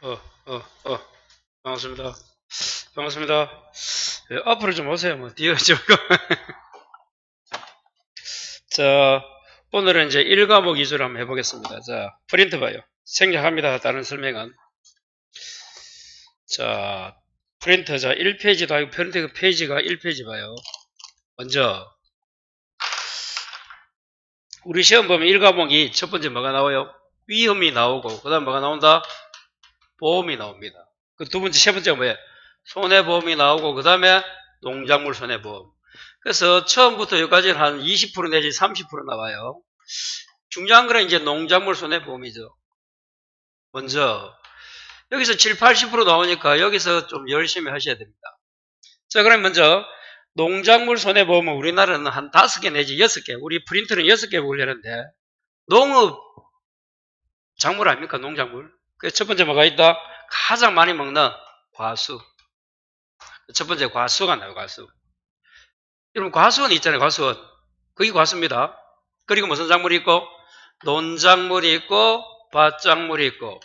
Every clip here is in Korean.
어, 반갑습니다. 반갑습니다. 예, 앞으로 좀 오세요. 뭐, 뒤에 좀. 자, 오늘은 이제 1과목 위주로 한번 해보겠습니다. 자, 프린트 봐요. 생략합니다. 다른 설명은. 자, 프린트, 자, 1페이지도 아니고 프린트 페이지가 1페이지 봐요. 먼저, 우리 시험 보면 1과목이 첫 번째 뭐가 나와요? 위험이 나오고, 그 다음 뭐가 나온다? 보험이 나옵니다. 그 두 번째, 세 번째가 뭐예요? 손해보험이 나오고, 그 다음에 농작물 손해보험. 그래서 처음부터 여기까지는 한 20% 내지 30% 나와요. 중요한 거는 이제 농작물 손해보험이죠. 먼저 여기서 7, 80% 나오니까 여기서 좀 열심히 하셔야 됩니다. 자, 그럼 먼저 농작물 손해보험은 우리나라는 한 5개 내지 6개, 우리 프린트는 6개 보려는데 농업 작물 아닙니까? 농작물. 그래서 첫 번째 뭐가 있다? 가장 많이 먹는 과수. 첫 번째 과수가 나와요. 과수. 여러분 과수원 있잖아요. 과수원. 그게 과수입니다. 그리고 무슨 작물이 있고? 논작물이 있고 밭작물이 있고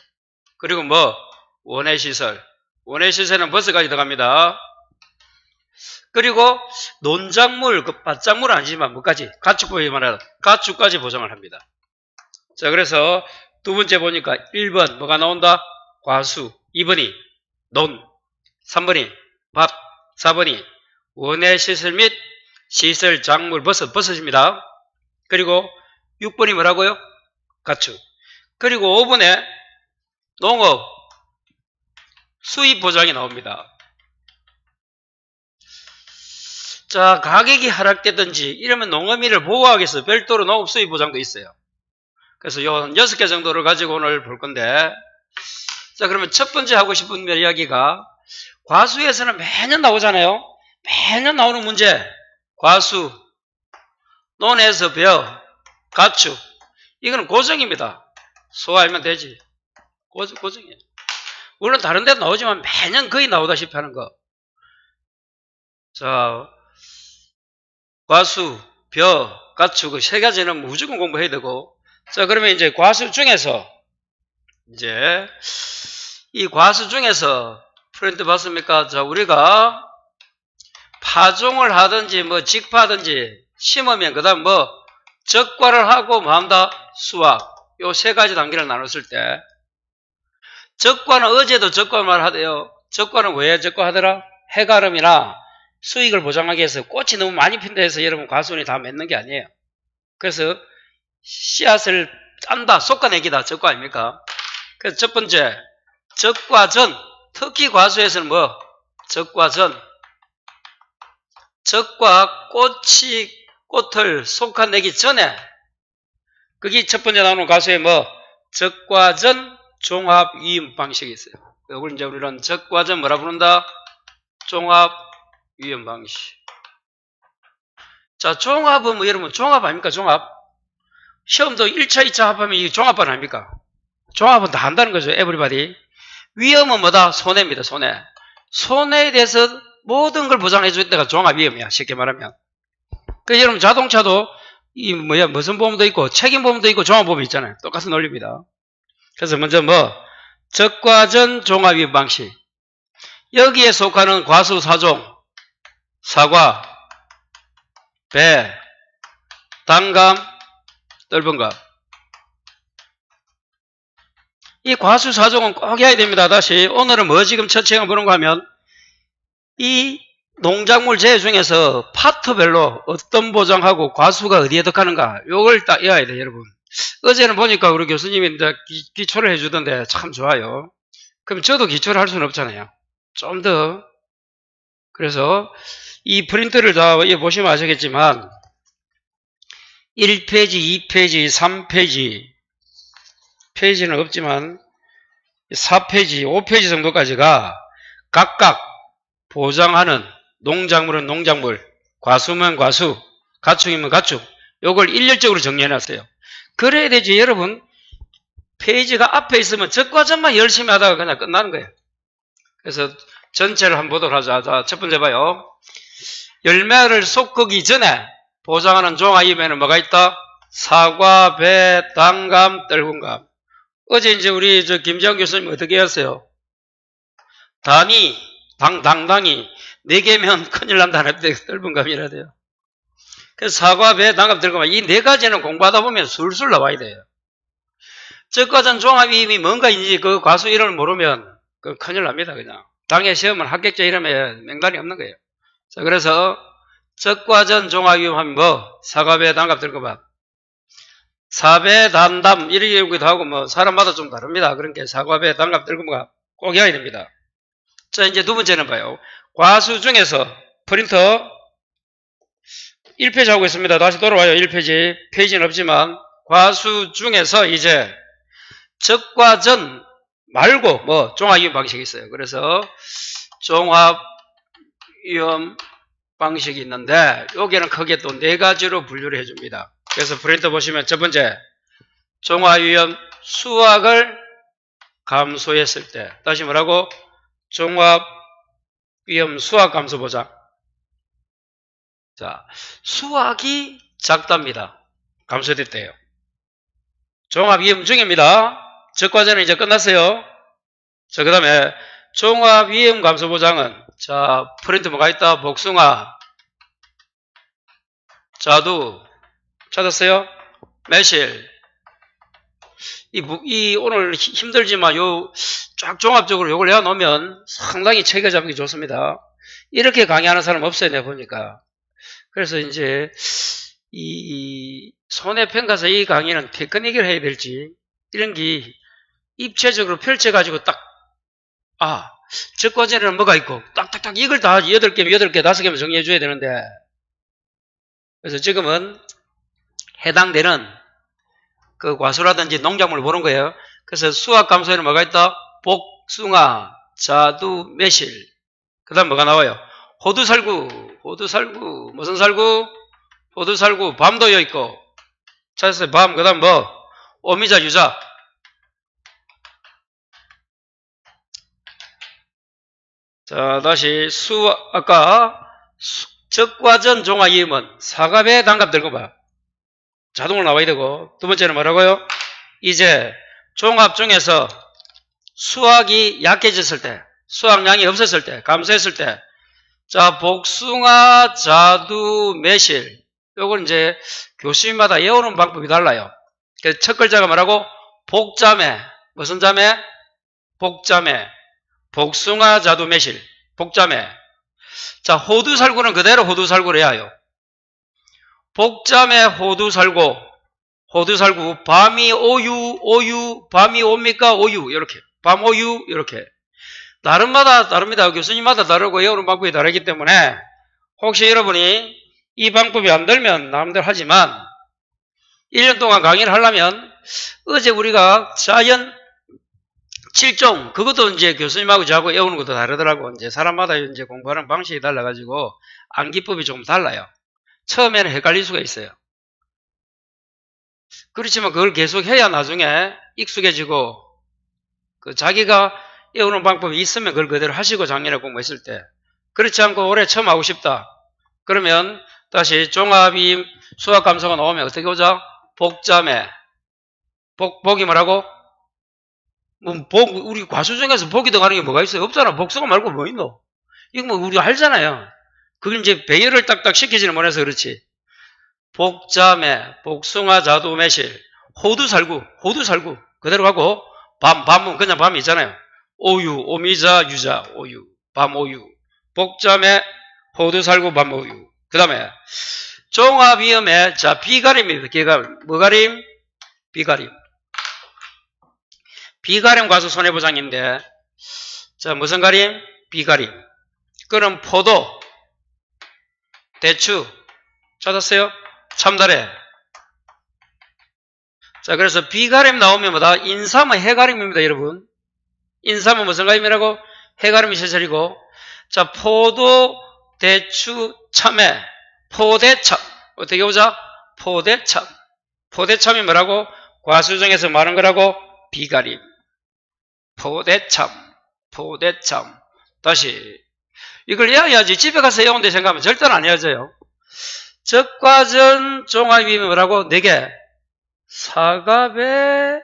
그리고 뭐? 원예시설. 원예시설은 버스까지 들어갑니다. 그리고 논작물, 그 밭작물은 아니지만 뭐까지? 가축보험이 말하는 가축까지 보장을 합니다. 자, 그래서 두 번째 보니까 1번 뭐가 나온다? 과수. 2번이 논. 3번이 밭. 4번이 원예시설 및 시설, 작물, 버섯입니다. 그리고 6번이 뭐라고요? 가축. 그리고 5번에 농업, 수입 보장이 나옵니다. 자, 가격이 하락되든지 이러면 농어민을 보호하기 위해서 별도로 농업 수입 보장도 있어요. 그래서 요 6개 정도를 가지고 오늘 볼 건데, 자, 그러면 첫 번째 하고 싶은 이야기가 과수에서는 매년 나오잖아요. 매년 나오는 문제. 과수, 논에서 벼, 가축. 이거는 고정입니다. 소화하면 되지. 고정이에요. 물론 다른 데도 나오지만 매년 거의 나오다시피 하는 거. 자, 과수, 벼, 가축, 세 가지는 무조건 공부해야 되고. 자, 그러면 이제 과수 중에서, 이제, 이 과수 중에서, 프린트 봤습니까? 자, 우리가 파종을 하든지, 뭐, 직파든지, 심으면, 그 다음 뭐, 적과를 하고, 뭐 한다? 수확. 요 세 가지 단계를 나눴을 때, 적과는 어제도 적과 말하대요. 적과는 왜 적과 하더라? 해가름이나 수익을 보장하기 위해서 꽃이 너무 많이 핀다 해서 여러분 과수원이 다 맺는 게 아니에요. 그래서 씨앗을 짠다, 솎아내기다, 적과 아닙니까? 그래서 첫 번째, 적과 전. 특히 과수에서는 뭐? 적과 전. 적과 꽃을 솎아내기 전에, 그게 첫 번째 나오는 과수의 뭐? 적과 전 종합 위임 방식이 있어요. 이걸 이제 우리는 적과 전 뭐라 부른다? 종합 위임 방식. 자, 종합은 뭐 여러분 종합 아닙니까? 종합. 시험도 1차, 2차 합하면 이게 종합반 아닙니까? 종합은 다 한다는 거죠. 에브리바디. 위험은 뭐다? 손해입니다. 손해. 손해에 대해서 모든 걸 보장해 줄 때가 종합 위험이야. 쉽게 말하면. 그 여러분 자동차도 이 무슨 보험도 있고 책임보험도 있고 종합보험이 있잖아요. 똑같은 논리입니다. 그래서 먼저 뭐 적과 전 종합 위험 방식. 여기에 속하는 과수 4종. 사과, 배, 단감, 떫은감. 이 과수 4종은 꼭 해야 됩니다. 다시 오늘은 뭐 지금 첫 시간 보는 거 하면 이 농작물 재해 중에서 파트별로 어떤 보장하고 과수가 어디에 덕하는가 요걸 딱 외워야 돼요. 여러분. 어제는 보니까 우리 교수님이 이제 기초를 해주던데 참 좋아요. 그럼 저도 기초를 할 수는 없잖아요. 좀 더. 그래서 이 프린트를 다 보시면 아시겠지만 1페이지, 2페이지, 3페이지 페이지는 없지만 4페이지, 5페이지 정도까지가 각각 보장하는 농작물은 농작물, 과수면 과수, 가축이면 가축 요걸 일렬적으로 정리해놨어요. 그래야 되지. 여러분 페이지가 앞에 있으면 적과 전만 열심히 하다가 그냥 끝나는 거예요. 그래서 전체를 한번 보도록 하자. 자, 첫 번째 봐요. 열매를 솎기 전에 보장하는 종합임에는 뭐가 있다? 사과, 배, 단감, 떫은감. 어제 이제 우리 김지영 교수님 어떻게 했어요? 당당히 4개면 큰일 난다는 넓은 감이라 돼요. 그래서 사과, 배, 단갑, 들고만 이 4가지는 공부하다 보면 술술 나와야 돼요. 적과전 종합이임이 뭔가인지 그 과수 이름을 모르면 그 큰일 납니다. 그냥 당의 시험을 합격자 이름에 맹단이 없는 거예요. 자, 그래서 적과전 종합이임 하면 뭐 사과, 배, 단갑, 들고만 사배, 단담 이렇게도 하고 뭐 사람마다 좀 다릅니다. 그러니까 사과, 배, 단갑, 들고만 꼭 해야 됩니다. 자, 이제 두 번째는 봐요. 과수 중에서 프린터 1페이지 하고 있습니다. 다시 돌아와요. 1페이지. 페이지는 없지만 과수 중에서 이제 적과 전 말고 뭐 종합이용 방식이 있어요. 그래서 종합이용 방식이 있는데 여기는 크게 또 4가지로 분류를 해줍니다. 그래서 프린터 보시면 첫 번째 종합이용 수학을 감소했을 때 다시 뭐라고? 종합위험 수학 감소 보장. 자, 수학이 작답니다. 감소됐대요. 종합위험 중입니다. 적과제는 이제 끝났어요. 자, 그 다음에 종합위험 감소 보장은 자, 프린트 뭐가 있다? 복숭아, 자두, 찾았어요? 매실. 오늘 힘들지만 쫙 종합적으로 요걸 해놓으면 상당히 체계 잡기 좋습니다. 이렇게 강의하는 사람 없어요, 내가 보니까. 그래서 이제 이 손해평가서 이 강의는 테크닉을 해야 될지 이런 게 입체적으로 펼쳐가지고 딱 적과제는 뭐가 있고 딱딱딱 이걸 다 8개, 5개면 정리해 줘야 되는데 그래서 지금은 해당되는 그 과수라든지 농작물을 보는 거예요. 그래서 수학 감소에는 뭐가 있다? 복숭아, 자두, 매실. 그 다음 뭐가 나와요? 호두살구, 무슨 살구? 호두살구, 밤도 여있고. 찾았어요, 밤. 그 다음 뭐? 오미자, 유자. 자, 다시 아까 적과전 종합이임은 사과배 단갑 들고 봐. 자동으로 나와야 되고. 두 번째는 뭐라고요? 이제 종합 중에서 수학이 약해졌을 때, 수학량이 없었을 때, 감소했을 때, 자, 복숭아, 자두, 매실. 요건 이제 교수님마다 외우는 방법이 달라요. 그래서 첫 글자가 뭐라고? 복자매. 무슨 자매? 복자매. 복숭아, 자두, 매실. 복자매. 자, 호두살구는 그대로 호두살구로 해야 해요. 복자매, 호두살구. 밤이 오유, 밤이 옵니까? 오유. 이렇게. 밤 오유. 이렇게. 나름마다 다릅니다. 교수님마다 다르고 외우는 방법이 다르기 때문에 혹시 여러분이 이 방법이 안 들면 남들 하지만 1년 동안 강의를 하려면 어제 우리가 자연 7종 그것도 이제 교수님하고 저하고 외우는 것도 다르더라고. 이제 사람마다 이제 공부하는 방식이 달라가지고 암기법이 조금 달라요. 처음에는 헷갈릴 수가 있어요. 그렇지만 그걸 계속 해야 나중에 익숙해지고 그 자기가 외우는 방법이 있으면 그걸 그대로 하시고 작년에 공부했을 때 그렇지 않고 올해 처음 하고 싶다. 그러면 다시 종합이 수학 감소가 나오면 어떻게 오자? 복자매. 복이 뭐라고? 우리 과수 중에서 복이 들어가는 게 뭐가 있어요? 없잖아. 복숭아 말고 뭐 있노? 이거 뭐 우리가 알잖아요. 그걸 이제 배열을 딱딱 시키지는 못해서 그렇지. 복자매, 복숭아, 자두, 매실, 호두살구. 그대로 가고 밤은 그냥 밤이 있잖아요. 오유, 오미자, 유자, 오유, 밤 오유, 복자매, 호두살구, 밤 오유. 그 다음에 종합위험에 자 비가림입니다. 뭐가림? 비가림. 비가림 과수 손해보장인데 자 무슨 가림? 비가림. 그럼 포도, 대추 찾았어요? 참다래. 자 그래서 비가림 나오면 뭐다? 인삼은 해가림입니다, 여러분. 인삼은 무슨 가림이라고? 해가림이 제철이고. 자, 포도, 대추, 참외. 포대참. 어떻게 보자? 포대참. 포대참이 뭐라고? 과수 중에서 많은 거라고? 비가림. 포대참. 다시. 이걸 외워야지. 집에 가서 외운데 생각하면 절대로 안 외워져요. 적과전 종합이 뭐라고? 4개. 사과배,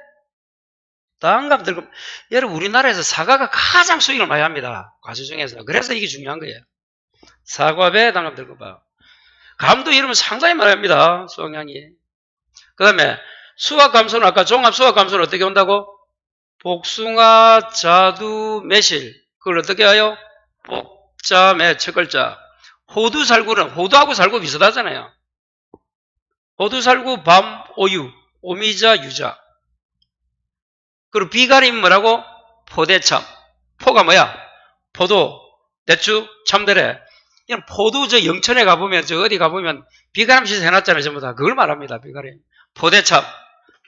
단감 들금. 여러분, 우리나라에서 사과가 가장 수익을 많이 합니다. 과수 중에서. 그래서 이게 중요한 거예요. 사과, 배, 단감 들금밥. 감도 이러면 상당히 많이 합니다. 수확량이. 그 다음에 수확 감소는 아까 종합 수확 감소는 어떻게 온다고? 복숭아, 자두, 매실. 그걸 어떻게 해요? 복자매 첫 글자. 호두 살구는 호두하고 살구 비슷하잖아요. 호두 살구 밤 오유. 오미자 유자. 그리고 비가림 뭐라고? 포대참. 포가 뭐야? 포도, 대추, 참대래. 이런 포도 저 영천에 가보면 저 어디 가보면 비가림 시세 해놨잖아요. 전부 다. 그걸 말합니다. 비가림. 포대참.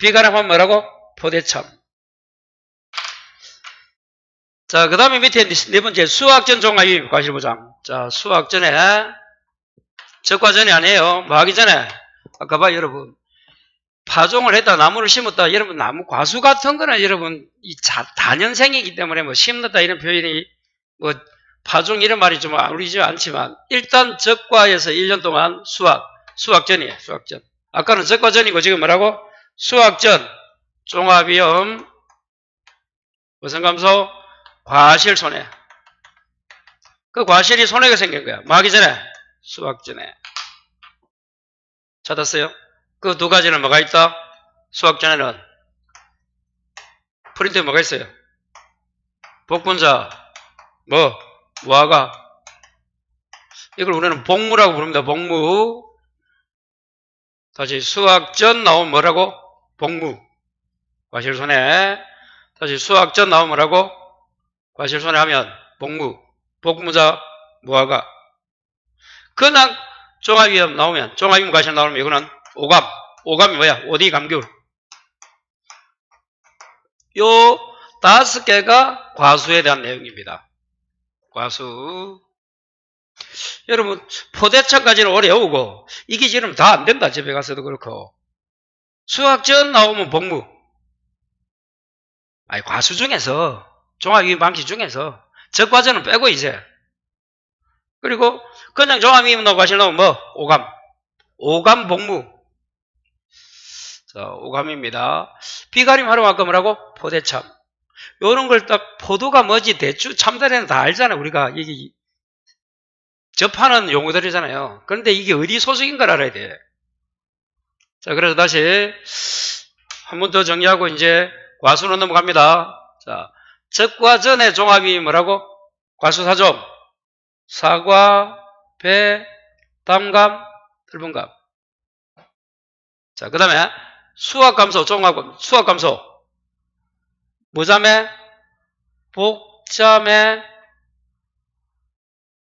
비가림 하면 뭐라고? 포대참. 자, 그 다음에 밑에 네 번째 수확전 종합이 과실보장. 자, 수확전에 적과전이 아니에요. 뭐 하기 전에 아까 봐 여러분 파종을 했다 나무를 심었다. 여러분 나무 과수 같은 거는 여러분 이 다년생이기 때문에 뭐 심는다 이런 표현이 뭐 파종 이런 말이 좀 어울리지 않지만 일단 적과에서 1년 동안 수확전이에요. 수확전. 아까는 적과전이고 지금 뭐라고? 수확전 종합위험 무슨 감소? 과실 손해. 그 과실이 손해가 생긴 거야. 뭐 하기 전에? 수확 전에. 찾았어요? 그 두 가지는 뭐가 있다? 수확 전에는 프린트에 뭐가 있어요? 복분자, 무화과. 이걸 우리는 복무라고 부릅니다. 복무. 다시 수확 전 나오면 뭐라고? 복무. 과실 손해. 다시 수확 전 나오면 뭐라고? 과실 손해하면 복무. 복무자, 무화과. 그냥 종합위험 나오면, 종합위험 과실 나오면 이거는 오감. 오감이 뭐야? 오디 감귤. 요 5개가 과수에 대한 내용입니다. 과수. 여러분, 포대천까지는 어려우고, 이게 지금 다 안 된다. 집에 가서도 그렇고. 수학전 나오면 복무. 아니, 과수 중에서, 종합위험 방식 중에서, 적과전은 빼고 이제. 그리고, 그냥 종합위험 나오고 과실 나오면 뭐? 오감. 오감 복무. 자, 오감입니다. 비가림 하러 아까 뭐라고? 포대참. 요런 걸 딱, 포도가 뭐지? 대추, 참다리는 다 알잖아요. 우리가, 이게, 접하는 용어들이잖아요. 그런데 이게 어디 소속인 걸 알아야 돼. 자, 그래서 다시, 한 번 더 정리하고 이제, 과수로 넘어갑니다. 자, 적과 전의 종합이 뭐라고? 과수사종. 사과, 배, 담감, 들분감. 자, 그 다음에, 수확감소, 종합감, 수확감소. 무자매, 복자매,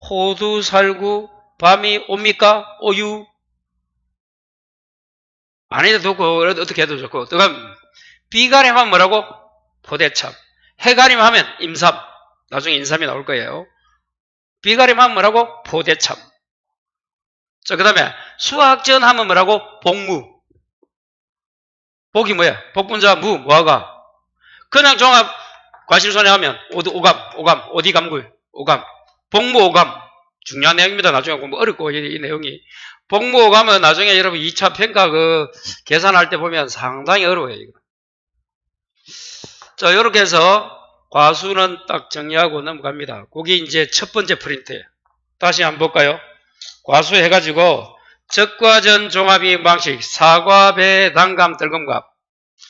호두, 살구, 밤이 옵니까? 오유. 아니도 좋고, 어떻게 해도 좋고. 그다음, 비가림 하면 뭐라고? 포대참. 해가림 하면 임삼. 나중에 인삼이 나올 거예요. 비가림 하면 뭐라고? 포대참. 자, 그 다음에, 수확전 하면 뭐라고? 복무. 복이 뭐야? 복분자, 무화과. 그냥 종합 과실손해 하면 오감, 오디 감굴, 오감. 복무 오감. 중요한 내용입니다. 나중에 공부 어렵고, 이 내용이. 복무 오감은 나중에 여러분 2차 평가 계산할 때 보면 상당히 어려워요. 이거. 자, 이렇게 해서 과수는 딱 정리하고 넘어갑니다. 그게 이제 첫 번째 프린트예요. 다시 한번 볼까요? 과수 해가지고 적과전 종합이용 방식, 사과, 배, 단감, 들금갑.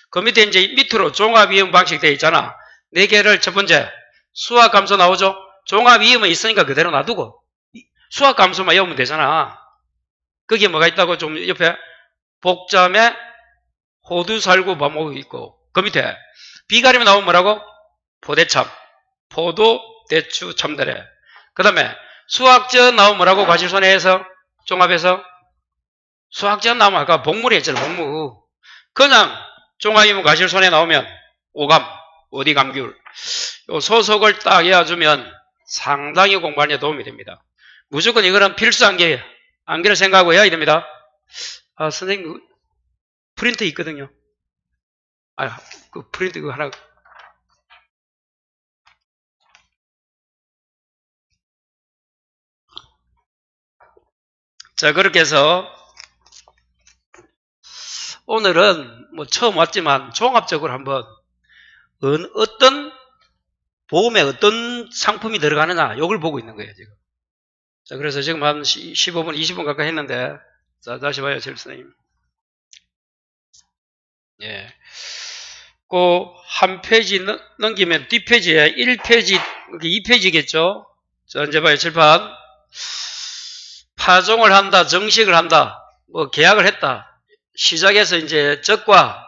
그 밑에 이제 밑으로 종합이용 방식 되어 있잖아. 4개를 첫 번째 수학 감소 나오죠? 종합이용은 있으니까 그대로 놔두고 수학 감소만 외우면 되잖아. 거기에 뭐가 있다고 좀 옆에 복자매, 호두, 살구, 범호 있고 그 밑에 비가림이 나오면 뭐라고? 포대참, 포도, 대추, 참다래. 그 다음에 수학전 나오면 뭐라고? 과실손해에서 종합해서 수학전 나오면 아까 복물이 했잖아. 복무. 그냥 종합이면 과실손해 나오면 오감, 오디 감귤. 요 소속을 딱 외워주면 상당히 공부하는 데 도움이 됩니다. 무조건 이거는 필수 암기예요. 암기를 생각하고 해야 됩니다. 아, 선생님, 프린트 있거든요. 아, 그 프린트 그거 하나. 자, 그렇게 해서 오늘은 뭐 처음 왔지만 종합적으로 한번 어떤 보험에 어떤 상품이 들어가느냐, 요걸 보고 있는 거예요, 지금. 자, 그래서 지금 한 15분, 20분 가까이 했는데, 자, 다시 봐요, 선생님. 예. 그, 한 페이지 넘기면 뒷페이지에 1페이지, 2페이지겠죠? 자, 이제 봐요, 칠판. 파종을 한다, 정식을 한다, 뭐, 계약을 했다. 시작해서 이제 적과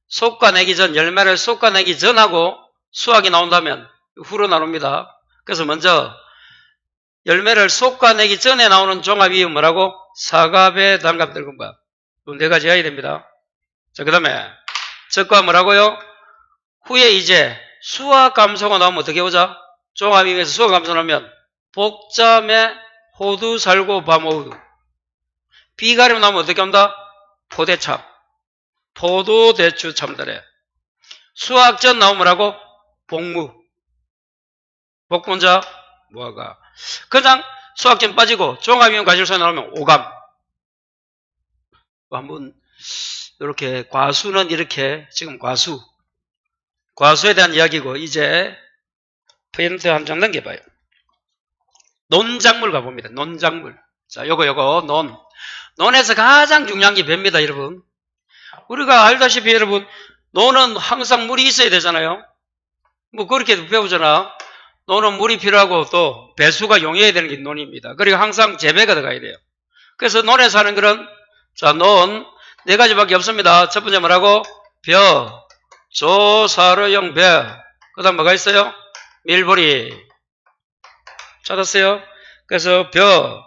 솎아내기 전, 열매를 솎아내기 전하고 수확이 나온다면, 후로 나눕니다. 그래서 먼저, 열매를 솎아내기 전에 나오는 종합이 뭐라고? 사과배, 단감, 들금밥. 이 네 가지 해야 됩니다. 자, 그 다음에, 적과 뭐라고요? 후에 이제 수확 감소가 나오면 어떻게 보자? 종합임에서 수확 감소 나오면, 복자매, 호두, 살고, 밤호두. 비가림 나오면 어떻게 한다? 포대참. 포도, 대추, 참다래. 수확 전 나오면 뭐라고? 복무. 복분자, 무화과. 그냥 수확 전 빠지고 종합이면 과실소에 나오면 오감. 한번 이렇게 과수는 이렇게 지금 과수에 대한 이야기고 이제 포인트 한 장 넘겨봐요. 논작물 가봅니다. 논작물. 자, 요거 논에서 가장 중요한 게 배입니다, 여러분. 우리가 알다시피 여러분, 논은 항상 물이 있어야 되잖아요. 뭐 그렇게 배우잖아. 논은 물이 필요하고 또 배수가 용해야 되는 게 논입니다. 그리고 항상 재배가 들어가야 돼요. 그래서 논에서 하는 그런, 자, 논 네 가지밖에 없습니다. 첫 번째 뭐라고? 벼, 조, 사료용 벼. 그 다음 뭐가 있어요? 밀보리. 찾았어요? 그래서 벼,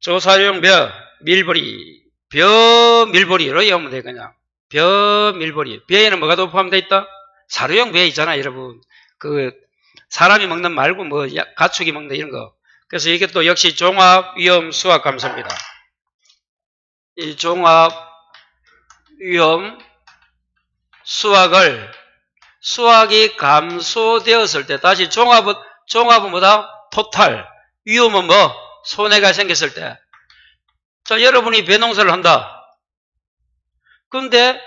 조, 사료용 벼, 밀보리. 벼, 밀보리로 외우면 돼, 그냥. 벼, 밀보리. 벼에는 뭐가 더 포함되어 있다? 사료용 벼 있잖아, 여러분. 사람이 먹는 말고 뭐 가축이 먹는 이런 거. 그래서 이게 또 역시 종합, 위험, 수확 감소입니다. 이 종합, 위험, 수확이 감소되었을 때, 다시 종합은 뭐다? 토탈. 위험은 뭐? 손해가 생겼을 때. 자, 여러분이 벼농사를 한다. 그런데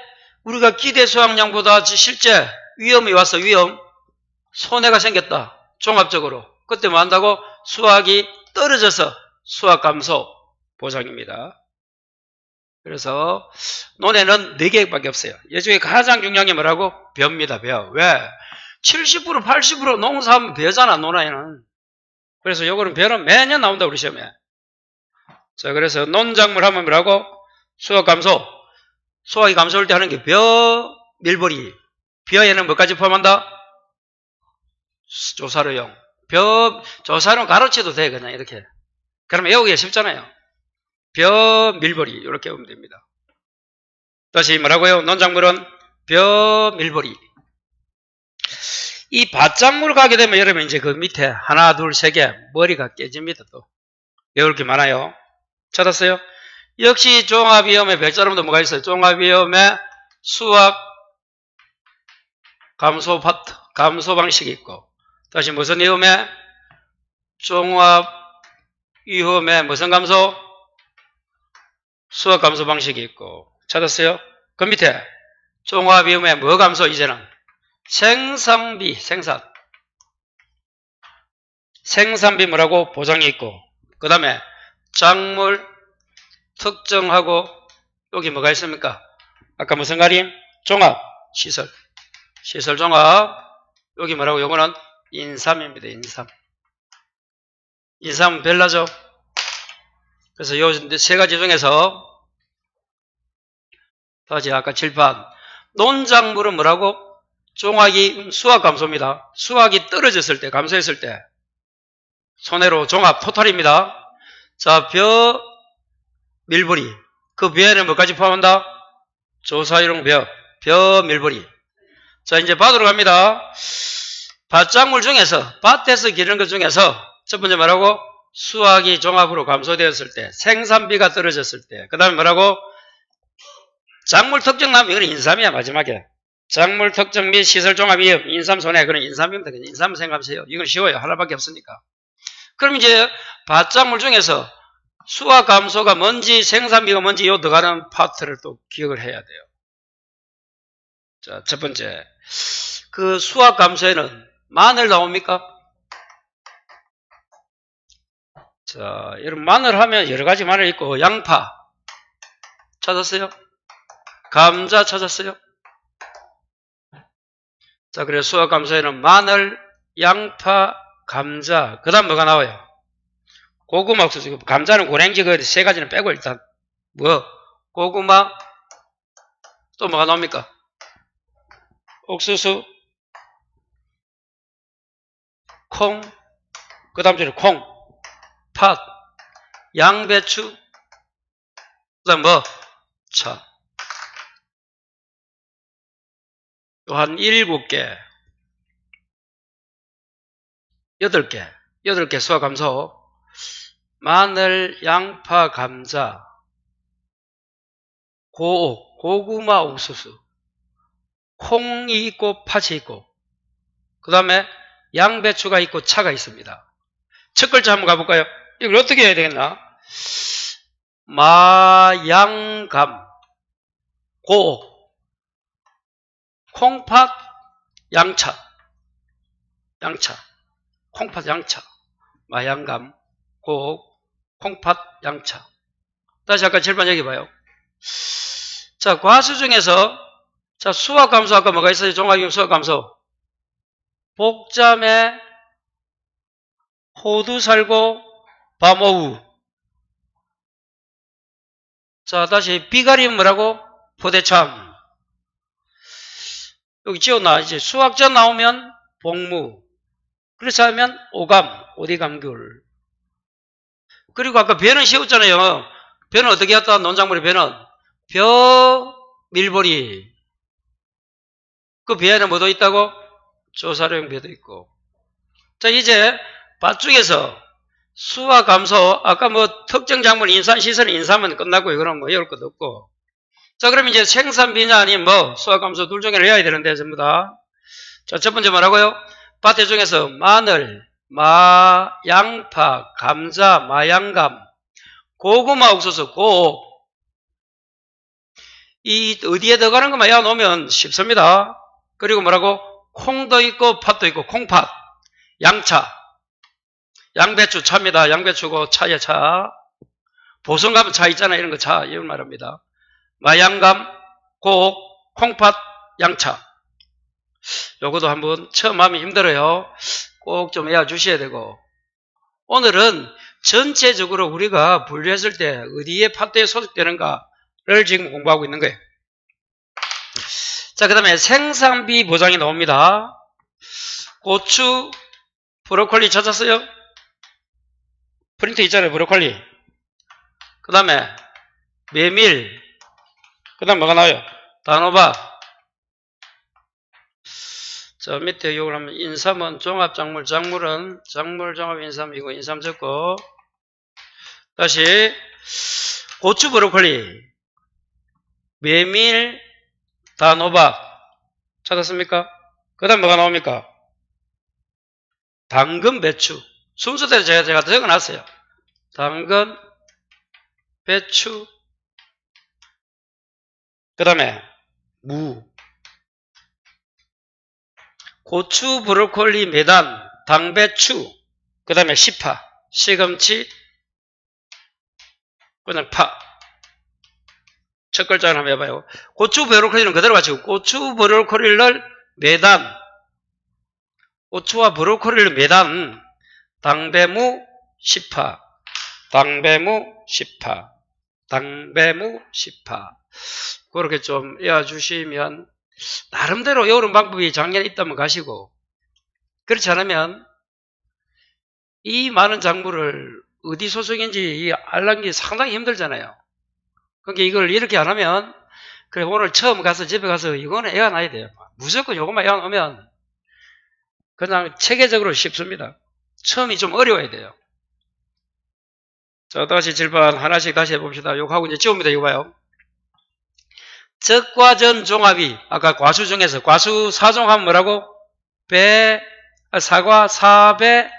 우리가 기대 수확량보다 실제 위험이 와서 손해가 생겼다. 종합적으로. 그때 뭐 한다고? 수확이 떨어져서 수확 감소 보상입니다. 그래서 논에는 4개밖에 없어요. 이 중에 가장 중요한 게 뭐라고? 벼입니다. 벼. 왜? 70% 80% 농사하면 벼잖아, 논에는. 그래서 요거는 벼는 매년 나온다, 우리 시험에. 자, 그래서 논작물 하면 뭐라고? 수확 감소. 수확이 감소할 때 하는 게 벼, 밀보리. 벼에는 뭐까지 포함한다? 조사료용. 조사료용 가로치도 돼, 그냥 이렇게. 그러면 외우기가 쉽잖아요. 벼, 밀보리. 이렇게 외우면 됩니다. 다시 뭐라고요? 논작물은 벼, 밀보리. 이 밭작물 가게 되면 여러분 이제 그 밑에 하나, 둘, 세 개 머리가 깨집니다, 또. 외울 게 많아요. 찾았어요? 역시 종합위험의 별자름도 뭐가 있어요? 종합위험의 수확 감소 파트, 감소 방식이 있고, 다시 무슨 위험에? 종합위험의 무슨 감소? 수확 감소 방식이 있고. 찾았어요? 그 밑에 종합위험의 뭐 감소? 이제는 생산비, 생산비 뭐라고? 보장이 있고, 그 다음에 작물 특정하고, 여기 뭐가 있습니까? 아까 무슨 가림? 종합, 시설 종합. 여기 뭐라고? 요거는 인삼입니다. 인삼은 별나죠? 그래서 요 세 가지 중에서 다시 아까 칠판. 논작물은 뭐라고? 종합이 수확 감소입니다. 수확이 떨어졌을 때, 감소했을 때 손해로 종합 토탈입니다. 자, 벼, 밀보리. 그 벼에는 뭐까지 포함한다? 조사유용 벼, 밀보리. 자, 이제 밭으로 갑니다. 밭작물 중에서, 밭에서 기르는 것 중에서 첫 번째 뭐라고? 수확이 종합으로 감소되었을 때, 생산비가 떨어졌을 때, 그 다음에 뭐라고? 작물 특정 나면 이건 인삼이야, 마지막에. 작물 특정 및 시설 종합 위험, 인삼 손해. 그런 인삼입니다. 인삼 생각하세요. 이건 쉬워요. 하나밖에 없으니까. 그럼 이제 밭작물 중에서 수확 감소가 뭔지, 생산비가 뭔지 요 들어가는 파트를 또 기억을 해야 돼요. 자, 첫 번째. 그 수학 감소에는 마늘 나옵니까? 자, 여러분 마늘 하면 여러 가지 마늘 있고 양파 찾았어요? 감자 찾았어요? 자, 그래서 수학 감소에는 마늘, 양파, 감자, 그 다음 뭐가 나와요? 고구마, 옥수수. 감자는 고랭지 그 세 가지는 빼고 일단 뭐? 고구마, 또 뭐가 나옵니까? 옥수수, 콩, 그 다음 줄에 콩, 팥, 양배추, 그 다음 뭐? 차. 또 한 7개, 8개 수학 감소. 마늘, 양파, 감자, 고구마, 옥수수, 콩이 있고 팥이 있고 그 다음에 양배추가 있고 차가 있습니다. 첫 글자 한번 가볼까요? 이걸 어떻게 해야 되겠나? 마양감, 고옥, 콩팥, 양차, 콩팥, 양차, 마양감, 고옥, 콩팥, 양차. 다시 아까 절반 여기 봐요. 자, 과수 중에서 자, 수학 감소 아까 뭐가 있어요? 종합이용 수학 감소. 복잠에 호두 살고 밤오후. 자, 다시 비가리면 뭐라고? 포대참. 여기 지웠나? 이제 수학자 나오면 복무. 그렇지 않으면 오감, 오디감귤. 그리고 아까 배는 씌웠잖아요. 배는 어떻게 했다? 논작물의 배는 벼, 밀보리. 그 배에는 뭐도 있다고? 조사료용 배도 있고. 자, 이제 밭중에서 수와 감소, 아까 뭐 특정 작물 인산, 시설 인산하면 끝나고 이거는 뭐 외울 것도 없고. 자, 그럼 이제 생산 비냐 아니면 뭐 수와 감소 둘 중에 해야 되는데 전부 다. 자, 첫 번째 뭐라고요? 밭대 중에서 마늘, 양파, 감자, 마양감, 고구마, 옥수수, 고옥. 이 어디에 들어가는 것만 외워놓으면 쉽습니다. 그리고 뭐라고? 콩도 있고 팥도 있고 콩팥, 양차, 양배추 차입니다. 양배추고 차에 차. 보성감 차 있잖아요. 이런 거 차 이런 말입니다. 마양감, 고옥, 콩팥, 양차. 요것도 한번 처음 하면 힘들어요. 꼭 좀 외워주셔야 되고. 오늘은 전체적으로 우리가 분류했을 때 어디에 팥대에 소속되는가를 지금 공부하고 있는 거예요. 자, 그 다음에 생산비 보장이 나옵니다. 고추, 브로콜리 찾았어요? 프린트 있잖아요, 브로콜리. 그 다음에 메밀, 그 다음 뭐가 나와요? 단호박. 자, 밑에 이걸 하면 인삼은 종합작물, 작물은 작물 종합 인삼이고 인삼 적고. 다시 고추, 브로콜리, 메밀, 단호박 찾았습니까? 그 다음 뭐가 나옵니까? 당근, 배추. 순서대로 제가 적어놨어요. 당근, 배추, 그 다음에 무, 고추, 브로콜리, 매단, 당배추, 그 다음에 시파, 시금치, 그냥 파. 첫 글자를 한번 해봐요. 고추, 브로콜리는 그대로 가지고 고추, 브로콜리를 매단, 고추와 브로콜리를 매단, 당배무, 시파, 당배무, 시파, 당배무, 시파. 그렇게 좀 외워주시면 나름대로 외우는 방법이 작년에 있다면 가시고, 그렇지 않으면 이 많은 작물을 어디 소속인지 알는 게 상당히 힘들잖아요. 그러니까 이걸 이렇게 안 하면, 그래, 오늘 처음 가서 집에 가서 이거는 외워놔야 돼요. 무조건 이것만 외워놓으면 그냥 체계적으로 쉽습니다. 처음이 좀 어려워야 돼요. 자, 다시 질문 하나씩 다시 해봅시다. 이거 하고 이제 지웁니다. 이거 봐요. 적과 전 종합이, 아까 과수 중에서 과수 4종합은 뭐라고? 사과, 사배.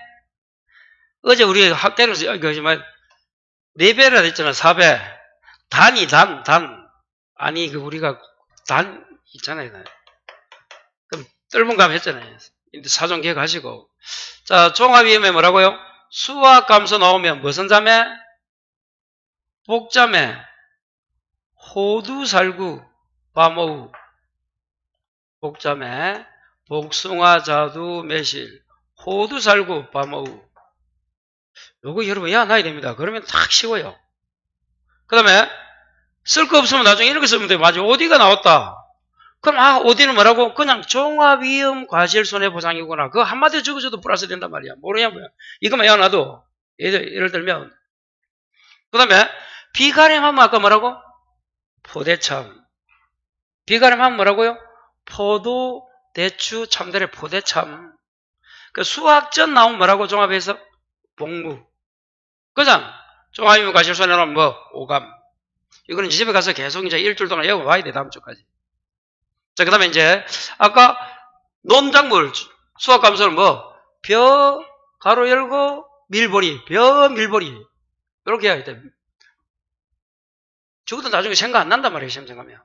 어제 우리 학대로서, 이거, 4배라 했잖아, 4배. 단. 아니, 우리가 단 있잖아요. 그럼 뜰문 감 했잖아요. 사전 기억하시고. 자, 종합이음에 뭐라고요? 수학감수 나오면 무슨 자매? 복자매. 호두살구, 바모우. 복자매. 복숭아, 자두, 매실. 호두살구, 바모우. 요거 여러분 외워놔야 됩니다. 그러면 딱 쉬워요. 그 다음에 쓸 거 없으면 나중에 이렇게 쓰면 돼요. 맞아. 어디가 나왔다. 그럼 어디는 뭐라고? 그냥 종합이음 과실손해보상이구나. 그거 한마디 적어줘도 플러스 된단 말이야. 모르냐 뭐야. 이거만 외워놔도 예를 들면 그 다음에 비가림하면 아까 뭐라고? 포대참. 비가림하면 뭐라고요? 포도, 대추, 참들의 포대참. 그 수학전 나오면 뭐라고? 종합해서? 복무. 그냥 종합이음 과실손해는 뭐? 오감. 이거는 집에 가서 계속 이제 일주일 동안 외워봐야 돼. 다음 주까지. 자, 그 다음에 이제, 아까, 논작물, 수학감수는 뭐, 가로 열고, 밀보리, 밀보리. 이렇게 해야 돼. 적어도 나중에 생각 안 난단 말이에요, 시험 생각하면.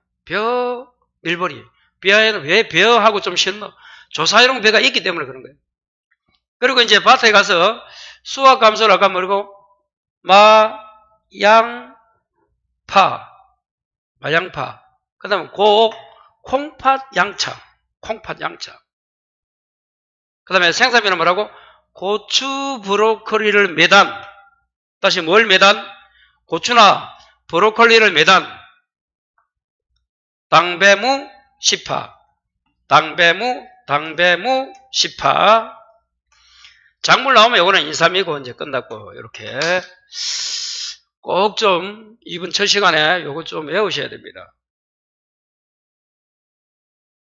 밀보리. 벼에는 왜 벼하고 좀 싫노? 조사이용 벼가 있기 때문에 그런 거예요. 그리고 이제 밭에 가서, 수학감수를 아까 뭐라고? 마양파. 그 다음에 콩팥 양차. 그 다음에 생산비는 뭐라고? 고추, 브로콜리를 매단. 다시 뭘 매단? 고추나 브로콜리를 매단. 당배무 10파. 당배무 10파. 작물 나오면 요거는 인삼이고 이제 끝났고, 이렇게. 꼭 좀, 이번 첫 시간에 요거 좀 외우셔야 됩니다.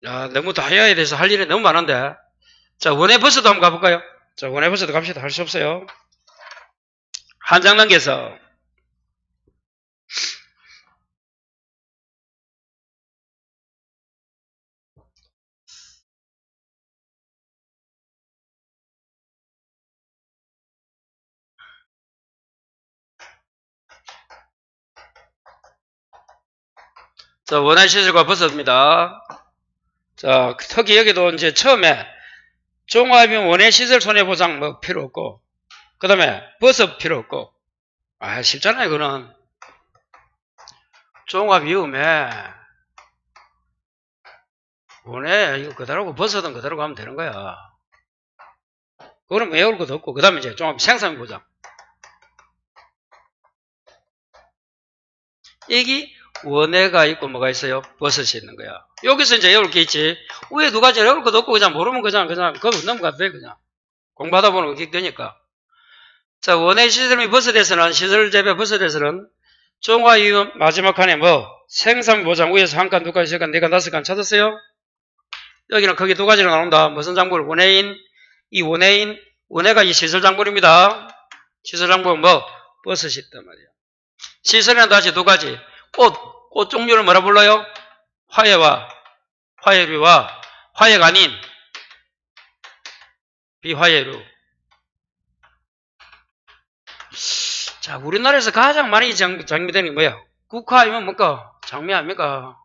야, 너무 다 해야 돼서 할 일이 너무 많은데. 자, 원해버스도 한번 가볼까요? 자, 원해버스도 갑시다. 할 수 없어요. 한 장 넘겨서. 자, 원해 시설과 버섯입니다. 자, 특히 여기도 이제 처음에 종합이면 원해 시설 손해보상 뭐 필요 없고, 그 다음에 버섯 필요 없고, 쉽잖아요, 그거는. 종합이음에 원해, 이거 그대로고 버섯은 그대로 가면 되는 거야. 그거는 외울 것도 없고, 그 다음에 이제 종합 생산보장. 여기 원해가 있고 뭐가 있어요? 버섯이 있는 거야. 여기서 이제 외울 게 있지. 위에 두 가지 외울 것도 없고 그냥 모르면 그냥 그거 넘어가도 돼 그냥. 공부하다 보면 그게 되니까. 자, 원해 시설 및 버섯에서는 시설 재배 버섯에서는 종합이음 마지막 칸에 뭐 생산보장 위에서 한 칸, 두 칸, 세 칸, 네 칸, 다섯 칸 찾았어요? 여기는 크게 두 가지로 나온다. 무슨 작물? 원해인, 이 원해가 이 시설 작물입니다. 시설 작물은 뭐 버섯이 있단 말이야. 시설에는 다시 두 가지. 꽃 종류를 뭐라 불러요? 화예류와 화예가 아닌 비화예류. 자, 우리나라에서 가장 많이 장미되는 게 뭐야? 국화이면 뭔가 장미 아닙니까?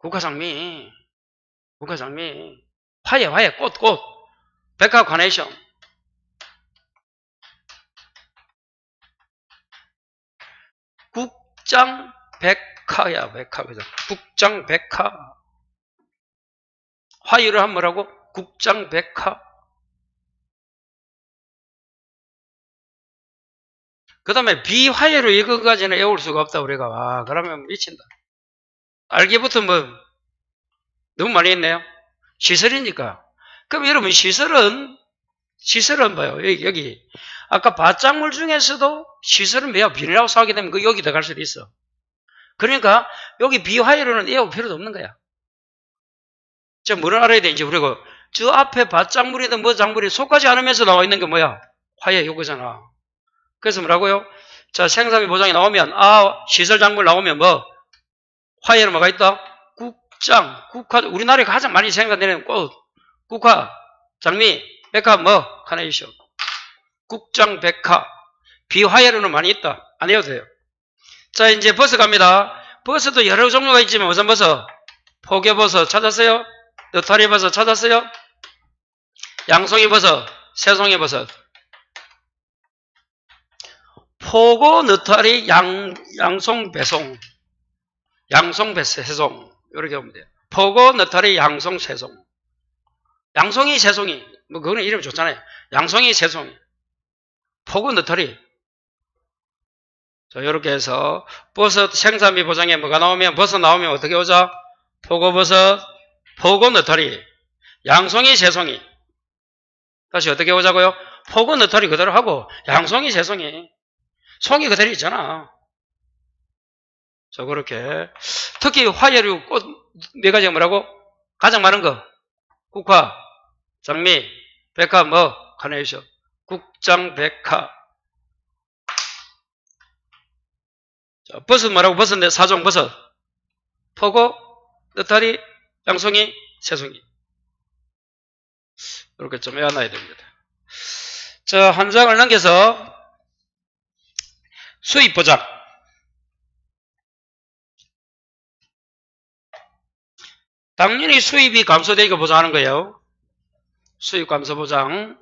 국화장미. 화예, 꽃. 백화 카네이션. 국장백화야, 그죠? 국장백화. 화유를 하면 뭐라고? 국장백화. 그 다음에 비화유로 이거까지는 외울 수가 없다, 우리가. 그러면 미친다. 알기부터 뭐, 너무 많이 했네요. 시설이니까. 그럼 여러분, 시설은 봐요. 여기. 아까 밭작물 중에서도 시설은 매우 비닐하우스 하게 되면 여기 들어갈 수도 있어. 그러니까 여기 비화유로는 외울 필요도 없는 거야. 자, 뭐를 알아야 되는지 우리가 저 앞에 밭작물이든 뭐 작물이 속하지 않으면서 나와 있는 게 뭐야? 화예 요거잖아. 그래서 뭐라고요? 자, 생산비 보장이 나오면 시설 작물 나오면 뭐 화예는 뭐가 있다? 국화. 우리나라에 가장 많이 생산되는 꽃, 국화, 장미, 백화 뭐 카네이션. 국장백화. 비화예로는 많이 있다. 안 해도 돼요. 자, 이제 버섯 갑니다. 버섯도 여러 종류가 있지만 우선 버섯. 포개버섯 찾았어요? 느타리버섯 찾았어요? 양송이버섯, 새송이버섯. 포고, 느타리, 양송, 배송. 양송, 새송. 이렇게 보면 돼요. 포고, 느타리, 양송, 새송. 양송이, 새송이. 뭐, 그거는 이름 좋잖아요. 양송이, 새송이. 포고, 느타리. 자, 이렇게 해서, 버섯 생산비 보장에 뭐가 나오면, 버섯 나오면 어떻게 오자? 포고버섯, 포고, 느타리. 양송이, 새송이. 다시 어떻게 오자고요? 포고, 느타리 그대로 하고, 양송이, 새송이. 송이 그대로 있잖아. 자, 그렇게. 특히 화예류 꽃, 네 가지가 뭐라고? 가장 많은 거. 국화, 장미, 백화, 뭐, 카네이션. 국장, 백화. 자, 버섯 뭐라고? 버섯 내 사종 버섯. 포고, 느타리, 양송이, 새송이. 이렇게 좀 외워놔야 됩니다. 자, 한 장을 넘겨서 수입 보장. 당연히 수입이 감소되니까 보장하는 거예요. 수입 감소 보장.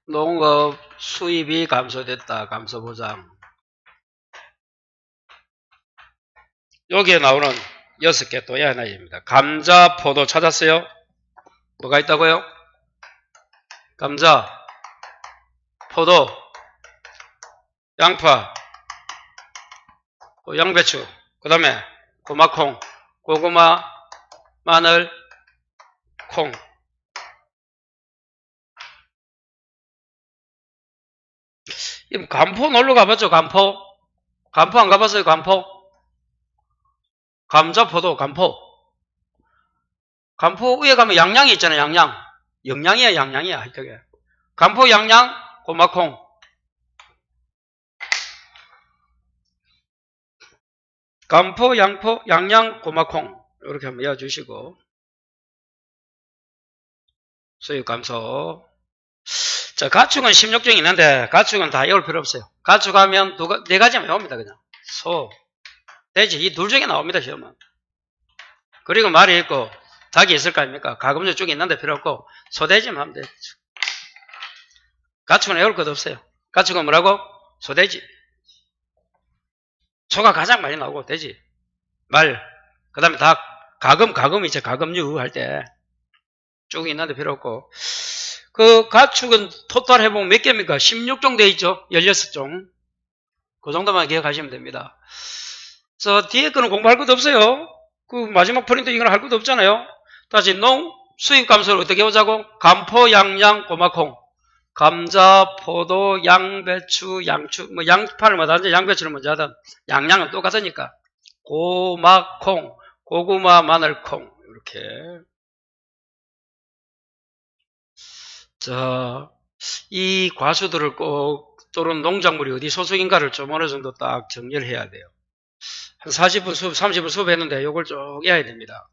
농업 수입이 감소됐다. 감소 보장. 여기에 나오는 6개 또 외워놔야 됩니다. 감자, 포도 찾았어요? 뭐가 있다고요? 감자, 포도, 양파, 양배추, 그 다음에 고마콩, 고구마, 마늘, 콩. 간포 놀러 가봤죠? 간포? 간포 안 가봤어요? 간포? 감자, 포도, 간포. 간포 위에 가면 양양이 있잖아요. 양양. 영양이야, 양양이야. 하여튼 간포, 양양, 고마콩. 간포, 양포, 양양, 고마콩. 이렇게 한번 외워주시고. 수입 감소. 자, 가축은 16종이 있는데, 가축은 다 외울 필요 없어요. 가축하면 네 가지만 외웁니다, 그냥. 소, 돼지, 이 둘 중에 나옵니다, 시험은. 그리고 말이 있고, 닭이 있을 거 아닙니까? 가금류 쪽에 있는데 필요 없고, 소, 돼지만 하면 돼요. 가축은 외울 것도 없어요. 가축은 뭐라고? 소, 돼지. 소가 가장 많이 나오고, 돼지. 말, 그 다음에 닭, 가금 이제 가금류 할 때 쭉 있는데 필요 없고. 그 가축은 토탈 해보면 몇 개입니까? 16종 되어 있죠? 16종. 그 정도만 기억하시면 됩니다. 저 뒤에 거는 공부할 것도 없어요. 그 마지막 프린트 이거는 할 것도 없잖아요. 다시 수입 감소를 어떻게 보자고? 감포, 양양, 고마콩. 감자, 포도, 양배추, 양추, 뭐 양파를 먼저 하든 양배추를 먼저 하든 양양은 똑같으니까. 고마콩, 고구마, 마늘콩. 이렇게. 자, 이 과수들을 꼭, 또는 농작물이 어디 소속인가를 좀 어느 정도 딱 정리를 해야 돼요. 한 40분 수업, 30분 수업했는데 이걸 쭉 해야 됩니다.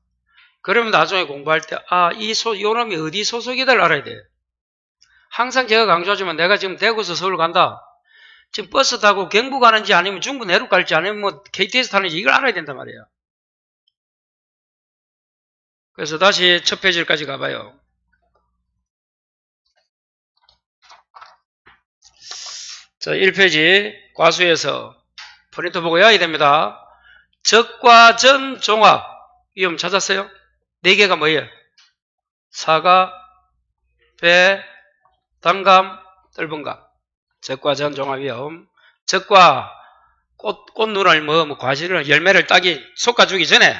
그러면 나중에 공부할 때, 요 놈이 어디 소속이다를 알아야 돼요. 항상 제가 강조하지만 내가 지금 대구에서 서울 간다. 지금 버스 타고 경부 가는지 아니면 중부 내륙 갈지 아니면 뭐 KTX 타는지 이걸 알아야 된단 말이에요. 그래서 다시 첫 페이지까지 가봐요. 자, 1페이지 과수에서 프린트 보고 외워야 됩니다. 적과 전 종합 위험 찾았어요? 4개가 뭐예요? 사과, 배, 단감, 뜰분감. 적과 전 종합 위험. 적과 꽃눈을 뭐 과실을 열매를 따기 솎아주기 전에.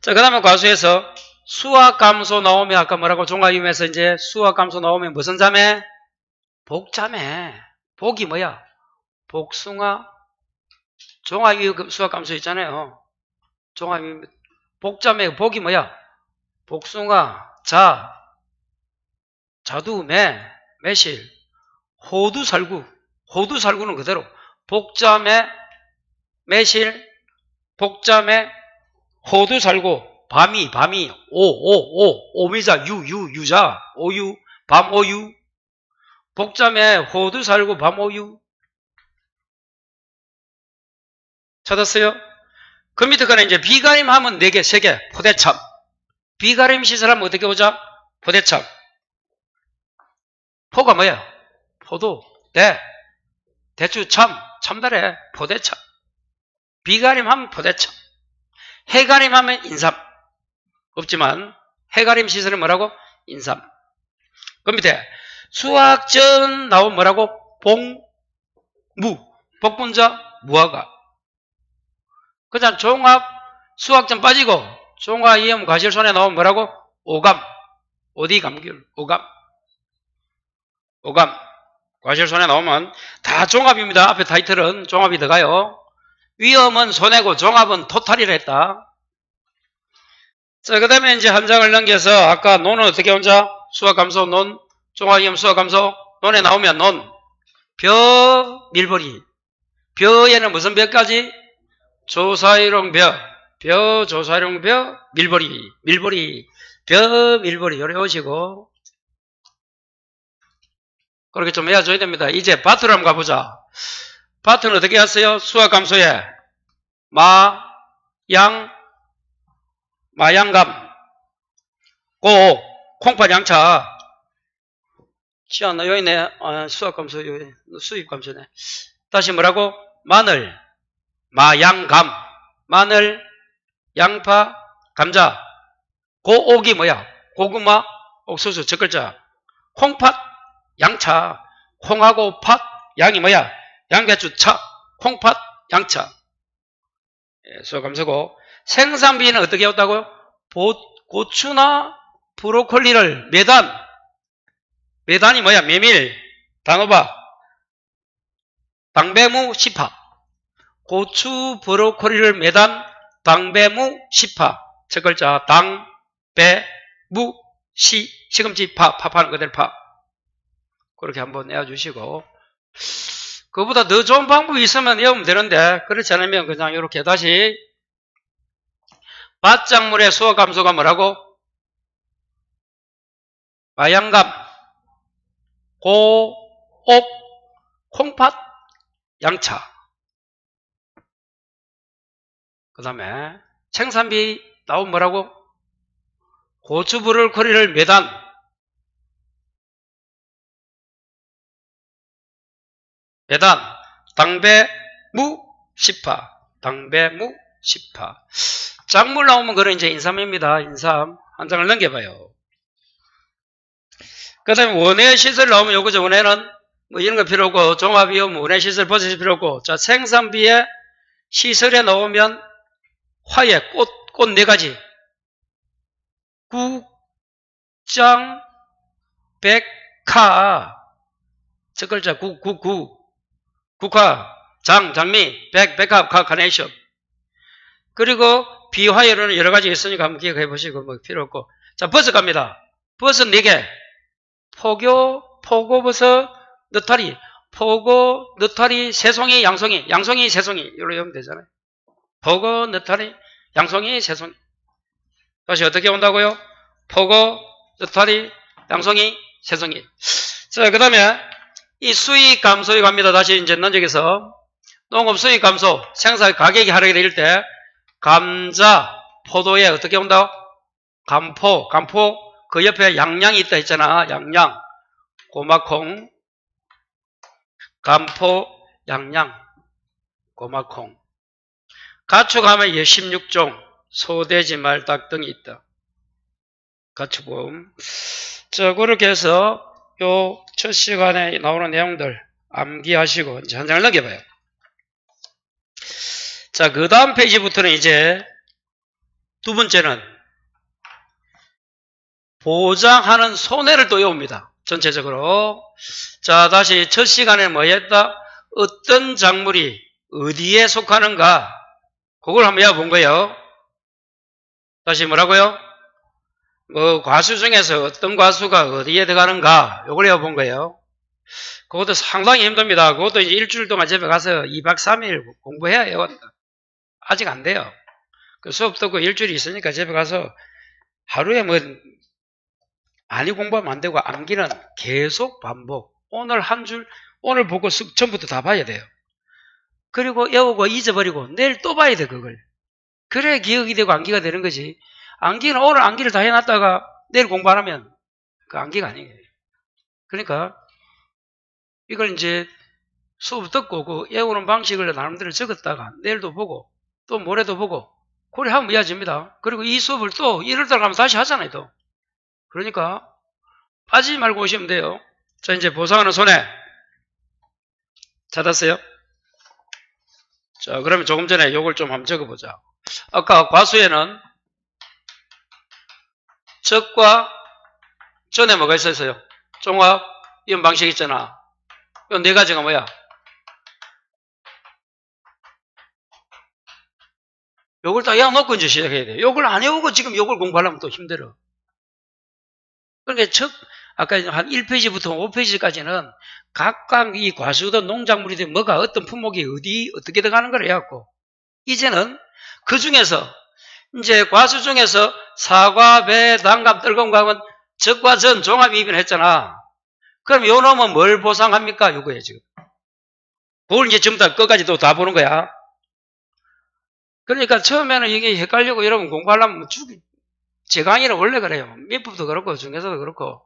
자, 그 다음에 과수에서 수학 감소 나오면 아까 뭐라고 종합위험에서 이제 수학 감소 나오면 무슨 자매? 복자매. 복이 뭐야? 복숭아, 종합위험 수학 감소 있잖아요. 종합위험 복자매 복이 뭐야? 복숭아, 자두, 매실, 호두살구. 호두살구는 그대로 복자매, 매실, 복자매, 호두살구, 밤이, 오미자, 유자, 오유, 밤오유, 복자매, 호두살구, 밤오유. 찾았어요? 그 밑에 거는 이제 비가림 하면 4개, 3개, 포대참. 비가림 시설하면 어떻게 오자? 포대참. 포가 뭐야? 포도, 대추, 참다래, 포대참. 비가림 하면 포대참. 해가림 하면 인삼. 없지만, 해가림 시설은 뭐라고? 인삼. 그 밑에, 수학전 나오면 뭐라고? 복분자, 무화과. 그 다음 종합, 수학전 빠지고, 종합, 이음, 과실손에 나오면 뭐라고? 오감. 어디 감귤? 오감. 과실손에 나오면 다 종합입니다. 앞에 타이틀은 종합이 들어가요. 위험은 손해고 종합은 토탈이라 했다. 자, 그 다음에 이제 한 장을 넘겨서 아까 논은 어떻게 혼자? 수학감소, 논, 종합이음 수학감소, 논에 나오면 논, 벼, 밀버리. 벼에는 무슨 벼까지? 조사이롱 벼, 조사이롱 벼, 밀버리. 벼, 밀버리. 요래 오시고. 그렇게 좀 외워줘야 됩니다. 이제 밭으로 한번 가보자. 밭은 어떻게 했어요? 수학감소에 마양감, 콩팥 양차. 시안, 여기 있네. 수학감소, 여기, 수입감소네. 다시 뭐라고? 마늘, 마양감, 마늘, 양파, 감자. 고옥이 뭐야? 고구마, 옥수수, 첫 글자. 콩팥, 양차. 콩하고 팥, 양이 뭐야? 양배추, 차. 콩팥, 양차. 예, 수학감소고. 생산비는 어떻게 했다고요? 고추나 브로콜리를 매단이 뭐야? 메밀, 단호박, 당배무, 시파. 고추, 브로콜리를 매단, 당배무, 시파. 첫 글자, 당, 배, 무, 시금치, 파파는 그대로 파. 그렇게 한번 내어주시고. 그보다 더 좋은 방법이 있으면 외우면 되는데, 그렇지 않으면 그냥 이렇게 다시, 밭작물의 수학감소가 뭐라고? 마양감, 옥, 콩팥, 양차. 그 다음에 생산비 나오면 뭐라고? 고추, 브로콜리를 매단, 당배무, 시파. 작물 나오면 그건 이제 인삼입니다. 인삼. 한 장을 넘겨봐요. 그 다음에 원예 시설 나오면 요거죠. 원예는 뭐 이런 거 필요 없고, 종합이요, 원예 시설 버젓이 필요 없고, 자, 생산비에 시설에 나오면 화예, 꽃 4가지. 국장, 백화. 첫 글자, 국화, 장미, 백화, 카네이션. 그리고 비화예로는 여러 가지 있으니까 한번 기억해 보시고, 뭐 필요 없고. 자, 버섯 갑니다. 버섯 4개. 포고버섯, 느타리. 포고, 느타리, 새송이, 양송이, 새송이. 이렇게 하면 되잖아요. 포고, 느타리, 양송이, 새송이. 다시 어떻게 온다고요? 포고, 느타리, 양송이, 새송이. 자, 그 다음에 이 수익 감소에 갑니다. 다시 이제 넘겨서 농업 수익 감소, 생산 가격이 하락이 될 때 감자, 포도에 어떻게 온다? 감포, 그 옆에 양양이 있다 했잖아. 양양, 고마콩, 감포, 양양, 고마콩. 가축하면 16종, 소돼지, 말, 닭 등이 있다. 가축보험. 자, 그렇게 해서 요 첫 시간에 나오는 내용들 암기하시고 이제 한 장을 넘겨봐요. 자, 그 다음 페이지부터는 이제 두 번째는 보장하는 손해를 또 외웁니다. 전체적으로. 자, 다시 첫 시간에 뭐 했다? 어떤 작물이 어디에 속하는가? 그걸 한번 외워본 거예요. 다시 뭐라고요? 뭐 과수 중에서 어떤 과수가 어디에 들어가는가? 요걸 외워본 거예요. 그것도 상당히 힘듭니다. 그것도 이제 일주일 동안 집에 가서 2박 3일 공부해야 해요. 아직 안 돼요. 그 수업 듣고 일주일이 있으니까 집에 가서 하루에 뭐 많이 공부하면 안 되고 암기는 계속 반복. 오늘 한 줄, 오늘 보고 처음부터 다 봐야 돼요. 그리고 외우고 잊어버리고 내일 또 봐야 돼, 그걸. 그래 기억이 되고 암기가 되는 거지. 암기는 오늘 암기를 다 해놨다가 내일 공부 안 하면 그 암기가 아니에요. 그러니까 이걸 이제 수업 듣고 그 외우는 방식을 나름대로 적었다가 내일도 보고 또 모레도 보고 그래 하면 이어집니다. 그리고 이 수업을 또 1월달 가면 다시 하잖아요, 또. 그러니까 빠지지 말고 오시면 돼요. 자, 이제 보상하는 손해 찾았어요? 자, 그러면 조금 전에 요걸 좀 한번 적어보자. 아까 과수에는 적과 전에 뭐가 있었어요? 종합 이런 방식 있잖아. 이 네 가지가 뭐야? 요걸 다 외워놓고 이제 시작해야 돼. 요걸 안 외우고 지금 요걸 공부하려면 또 힘들어. 그러니까 아까 한 1페이지부터 5페이지까지는 각각 이 과수든 농작물이든 뭐가 어떤 품목이 어떻게 들어가는 걸 해갖고 이제는 그 중에서 이제 과수 중에서 사과, 배, 단감, 떨금감은 적과 전 종합이입을 했잖아. 그럼 요 놈은 뭘 보상합니까? 요거예요, 지금. 그걸 이제 전부 다 끝까지 또 다 보는 거야. 그러니까 처음에는 이게 헷갈리고 여러분 공부하려면 제 강의는 원래 그래요. 민법도 그렇고 중개사도 그렇고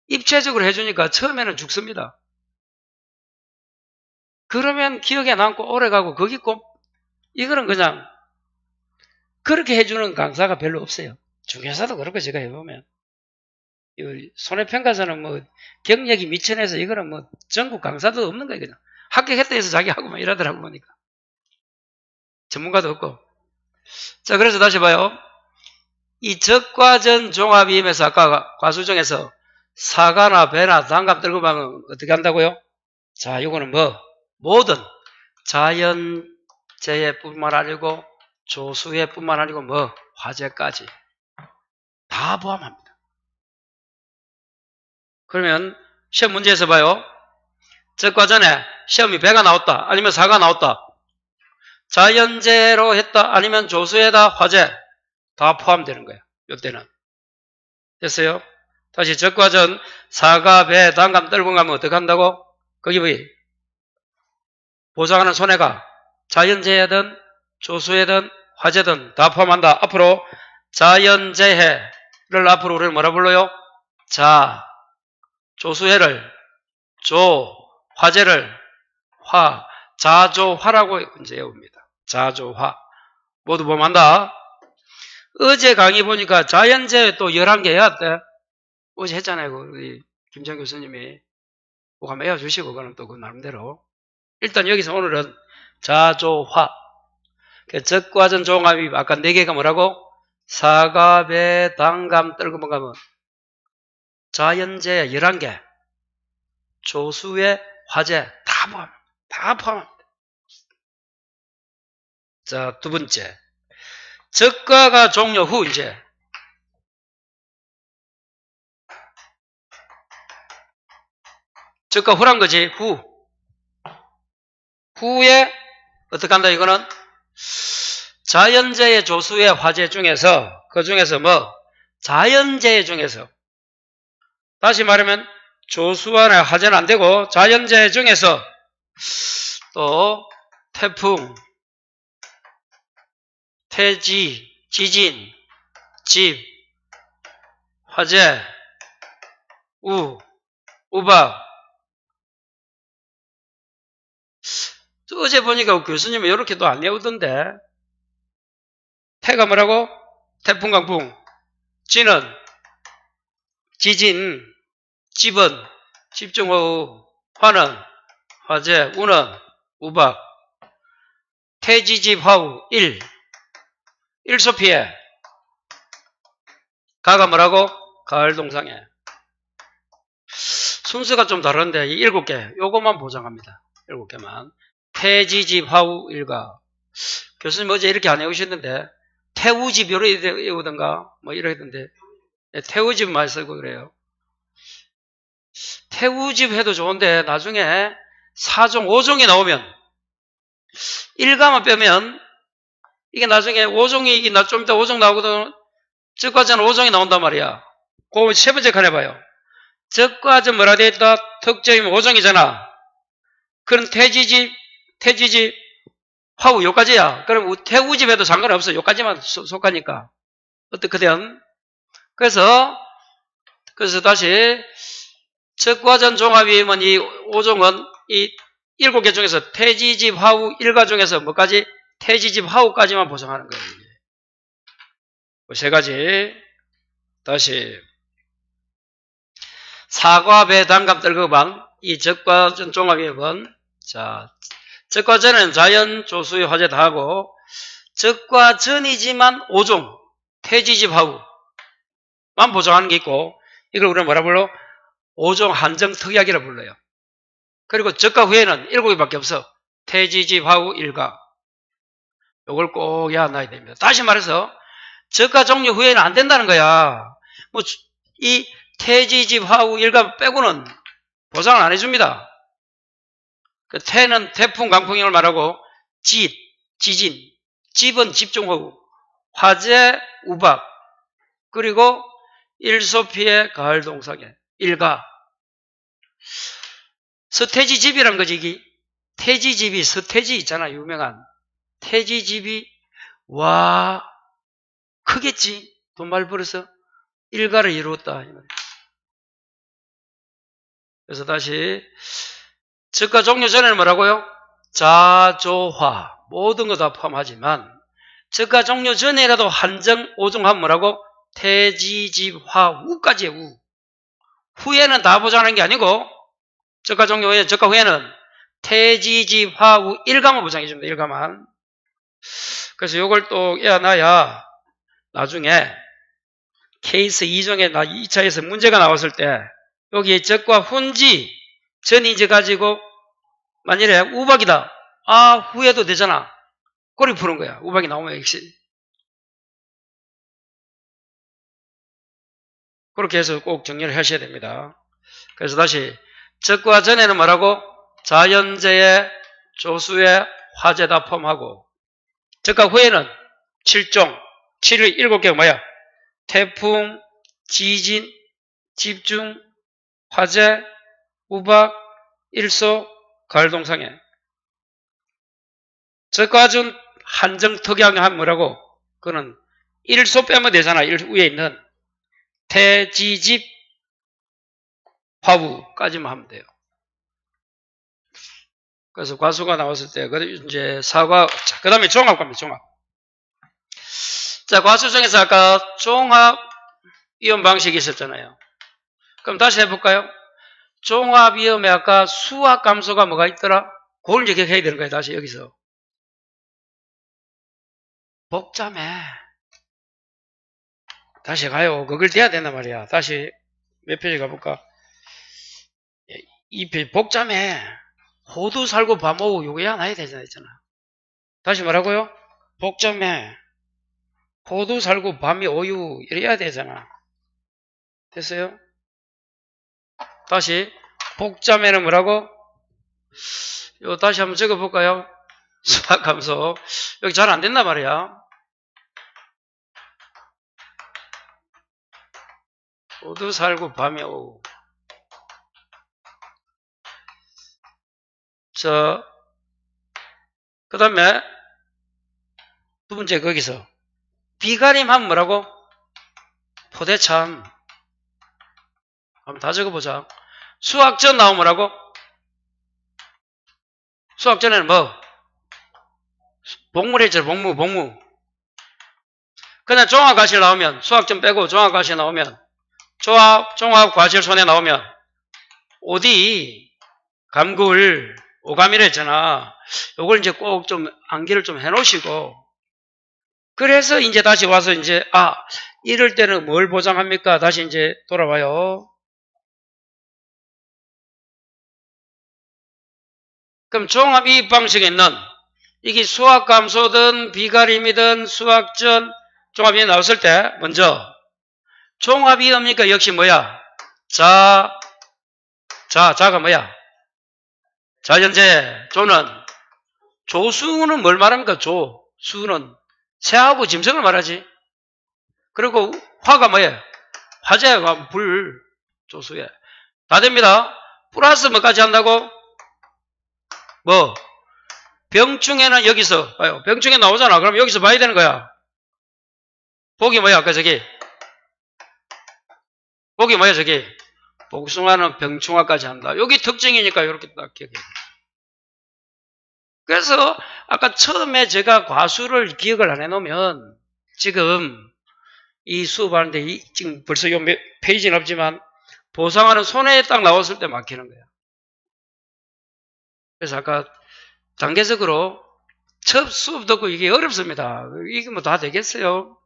입체적으로 해주니까 처음에는 죽습니다. 그러면 기억에 남고 오래가고 거기 꼭 이거는 그냥 그렇게 해주는 강사가 별로 없어요. 중개사도 그렇고 제가 해보면 손해평가서는 뭐 경력이 미천해서 이거는 뭐 전국 강사도 없는 거예요. 그냥 합격했다 해서 자기 하고만 일하더라고 보니까 전문가도 없고. 자, 그래서 다시 봐요. 이 적과 전 종합이임에서 아까 과수정에서 사과나 배나 단감 떨금하면 어떻게 한다고요? 자, 이거는 뭐 모든 자연재해뿐만 아니고 조수해뿐만 아니고 뭐 화재까지 다 포함합니다. 그러면 시험 문제에서 봐요. 적과 전에 시험이 배가 나왔다 아니면 사가 나왔다. 자연재해로 했다 아니면 조수해다 화재 다 포함되는 거예요. 이때는 됐어요? 다시 적과 전 사과, 배, 단감, 떨금감은 어떻게 한다고? 거기 뭐 보상하는 손해가 자연재해든 조수해든 화재든 다 포함한다. 앞으로 자연재해를 앞으로 우리는 뭐라 불러요? 조수해를 화재를 자조화라고 이제 외웁니다. 자조화. 모두 뭐만다? 어제 강의 보니까 자연재해 또 11개 해왔대. 어제 했잖아요. 우리 김정 교수님이 꼭 한번 외워주시고, 그럼 또 그 나름대로. 일단 여기서 오늘은 자조화. 적과 전 종합이 아까 4개가 뭐라고? 사과, 배, 단감, 떨금감은 자연재해 11개. 조수의 화재 다 포함합니다. 자, 두 번째. 적과가 종료 후 이제 적과 후란 거지. 후에 어떻게 한다 이거는 자연재해 조수의 화재 중에서 그 중에서 뭐 자연재해 중에서 다시 말하면 조수와 화재는 안 되고 자연재해 중에서 또 태풍, 태지, 지진, 집, 화재, 우박. 어제 보니까 교수님은 이렇게도 안 외우던데. 태가 뭐라고? 태풍, 강풍. 지는 지진, 집은 집중호우, 화는 화재, 우는 우박. 태지집화우 1소피해. 가가 뭐라고? 가을 동상에. 순서가 좀 다른데 이 7개 요것만 보장합니다. 7개만. 태지집화우 1가. 교수님 어제 이렇게 안 외우셨는데 태우집 이렇게 외우던가 뭐 이러던데 태우집 많이 쓰고 그래요. 태우집 해도 좋은데 나중에 4종 5종이 나오면 1가만 빼면 이게 나중에 5종이 좀 이따 5종 나오거든. 적과전 5종이 나온단 말이야. 그 세 번째 칸 해봐요. 적과전 뭐라 되어 있다? 특정이면 5종이잖아. 그럼 태지집 화우 요까지야. 그럼 태우집에도 상관없어. 요까지만 속하니까. 어떻게든. 그래서 다시 적과전 종합이면 이 5종은 이 7개 중에서 태지집 화우 일가 중에서 뭐까지? 태지집 화우까지만 보정하는 거예요. 세 가지. 다시 사과, 배, 단감, 떨거방 이 적과전 종합이면 자 적과전은 자연, 조수의 화재 다 하고 적과전이지만 5종 태지집 화우만 보정하는 게 있고 이걸 우리가 뭐라 불러? 5종 한정 특약이라 불러요. 그리고 적과 후에는 7개밖에 없어. 태지집 화우 일가. 요걸 꼭 외워놔야 됩니다. 다시 말해서 적과 종료 후에는 안 된다는 거야. 뭐 이 태지집 화우 일가 빼고는 보상을 안 해줍니다. 그 태는 태풍, 강풍을 말하고 지진, 집은 집중호우, 화재, 우박, 그리고 일소피해, 가을 동상해, 일가. 서태지집이란 거지, 이게. 태지집이 서태지 있잖아, 유명한. 태지집이, 와, 크겠지? 돈 많이 벌어서 일가를 이루었다. 그래서 다시, 적과 종료 전에는 뭐라고요? 자조화. 모든 거 다 포함하지만, 적과 종료 전에라도 한정, 오종하면 뭐라고? 태지집화우까지 우. 후에는 다 보장하는 게 아니고, 적과 종료 후에, 적과 후에는 태지집화우 일가만 보장해줍니다. 일가만. 그래서 요걸 또 외워놔야 나중에 케이스 2종에 2차에서 문제가 나왔을 때 여기에 적과 훈지 전이제 가지고 만일에 우박이다. 아 후에도 되잖아. 그렇게 푸는 거야. 우박이 나오면 역시. 그렇게 해서 꼭 정리를 하셔야 됩니다. 그래서 다시 적과 전에는 뭐라고? 자연재해, 조수해, 화재 다 포함하고 적과 후에는 7종, 7의 7개가 뭐야? 태풍, 지진, 집중, 화재, 우박, 일소, 가을 동상해. 적과전 한정 특약을 하면 뭐라고? 그거는 일소 빼면 되잖아. 위에 있는 태지집 화우까지만 하면 돼요. 그래서 과수가 나왔을 때, 이제 사과, 그 다음에 종합 갑니다, 종합. 자, 과수 중에서 아까 종합 이온 방식이 있었잖아요. 그럼 다시 해볼까요? 종합 이온에 아까 수학 감소가 뭐가 있더라? 그걸 이제 기억해야 되는 거예요, 다시 여기서. 복잡해. 다시 가요. 그걸 돼야 된단 말이야. 다시 몇 페이지 가볼까? 이 페이지 복잡해. 호두 살고 밥 먹고 요거 해야 되잖아. 다시 뭐라고요? 복잡해. 호두 살고 밤이 오유 이래야 되잖아. 됐어요? 다시 복잡해는 뭐라고? 요 다시 한번 적어볼까요? 수학함수 여기 잘 안 된단 말이야. 호두 살고 밤이 오유. 자, 그 다음에 두 번째 거기서 비가림 하면 뭐라고? 포대참. 한번 다 적어보자. 수학전 나오면 뭐라고? 수학전에는 뭐? 복무했죠. 복무. 그냥 종합과실 나오면 수학전 빼고 종합과실 나오면 종합과실 손에 나오면 어디 감굴 오감이라 했잖아. 요걸 이제 꼭 좀 암기를 좀 해놓으시고 그래서 이제 다시 와서 이제 이럴 때는 뭘 보장합니까? 다시 이제 돌아와요. 그럼 종합이입 방식에 있는 이게 수학감소든 비가림이든 수학전 종합이 나왔을 때 먼저 종합이입니까? 역시 뭐야? 자가 뭐야? 자연재 조는 조수는 뭘 말합니까? 수는 새하고 짐승을 말하지. 그리고 화가 뭐예요? 화재와 불 조수에 다 됩니다. 플러스 뭐까지 한다고? 뭐 병충해는 여기서 봐요. 병충해 나오잖아. 그럼 여기서 봐야 되는 거야. 복이 뭐야? 아까 저기. 복이 뭐야? 저기. 복숭아는 병충해까지 한다. 여기 특징이니까 이렇게 딱 기억해. 그래서 아까 처음에 제가 과수를 기억을 안 해놓으면 지금 이 수업하는데 지금 벌써 요 페이지는 없지만 보상하는 손에 딱 나왔을 때 막히는 거야. 그래서 아까 단계적으로 첫 수업 듣고 이게 어렵습니다. 이게 뭐 다 되겠어요?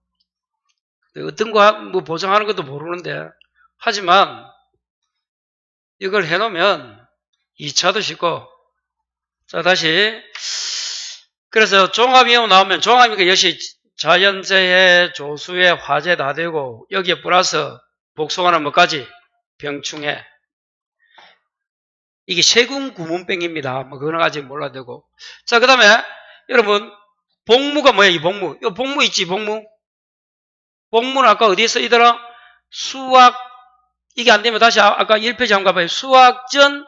어떤 거 뭐 보상하는 것도 모르는데 하지만 이걸 해놓으면 2차도 쉽고 자 다시 그래서 종합이용 나오면 종합이니까 역시 자연재해, 조수해, 화재 다 되고 여기에 플러스 복숭아는 뭐까지? 병충해. 이게 세군 구문병입니다. 뭐 그건 아직 몰라도 되고. 자, 그 다음에 여러분 복무가 뭐야? 이 복무. 이 복무 있지? 복무. 복무는 아까 어디에 쓰이더라? 수학 이게 안 되면 다시 아까 1페이지 한번 가봐요. 수학전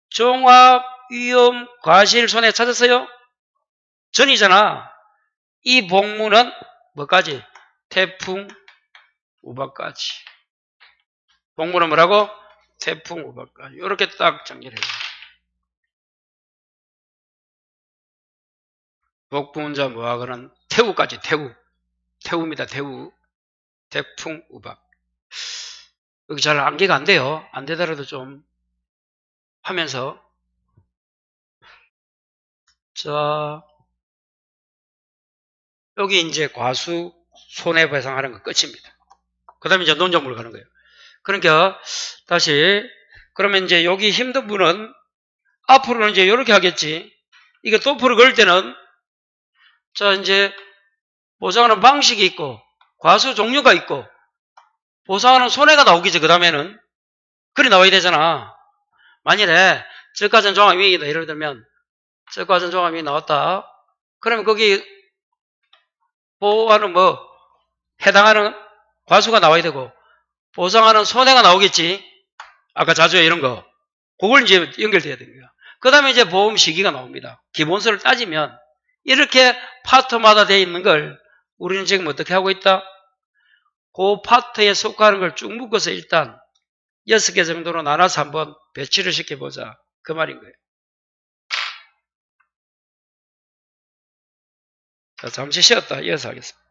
종합위험 과실 손해 찾았어요? 전이잖아. 이 복무는 뭐까지? 태풍, 우박까지. 복무는 뭐라고? 태풍, 우박까지. 이렇게 딱 정리를 해요. 복부운자 뭐하고는 태우까지, 태우. 태우입니다, 태우. 태풍, 우박. 여기 잘 암기가 안 돼요. 안 되더라도 좀 하면서. 자, 여기 이제 과수 손해배상하는 거 끝입니다. 그 다음에 이제 논점으로 가는 거예요. 그러니까 다시 그러면 이제 여기 힘든 분은 앞으로는 이제 이렇게 하겠지. 이게 토플을 걸 때는 자 이제 보상하는 방식이 있고 과수 종류가 있고 보상하는 손해가 나오겠지. 그 다음에는 글이 나와야 되잖아. 만일에 저가전 종합이익이다 예를 들면 저가전 종합이 나왔다. 그러면 거기 보호하는 뭐 해당하는 과수가 나와야 되고 보상하는 손해가 나오겠지. 아까 자주에 이런 거. 그걸 이제 연결돼야 됩니다. 그 다음에 이제 보험 시기가 나옵니다. 기본서를 따지면 이렇게 파트마다 되어 있는 걸 우리는 지금 어떻게 하고 있다? 그 파트에 속하는 걸 쭉 묶어서 일단 6개 정도로 나눠서 한번 배치를 시켜보자. 그 말인 거예요. 자, 잠시 쉬었다 이어서 하겠습니다.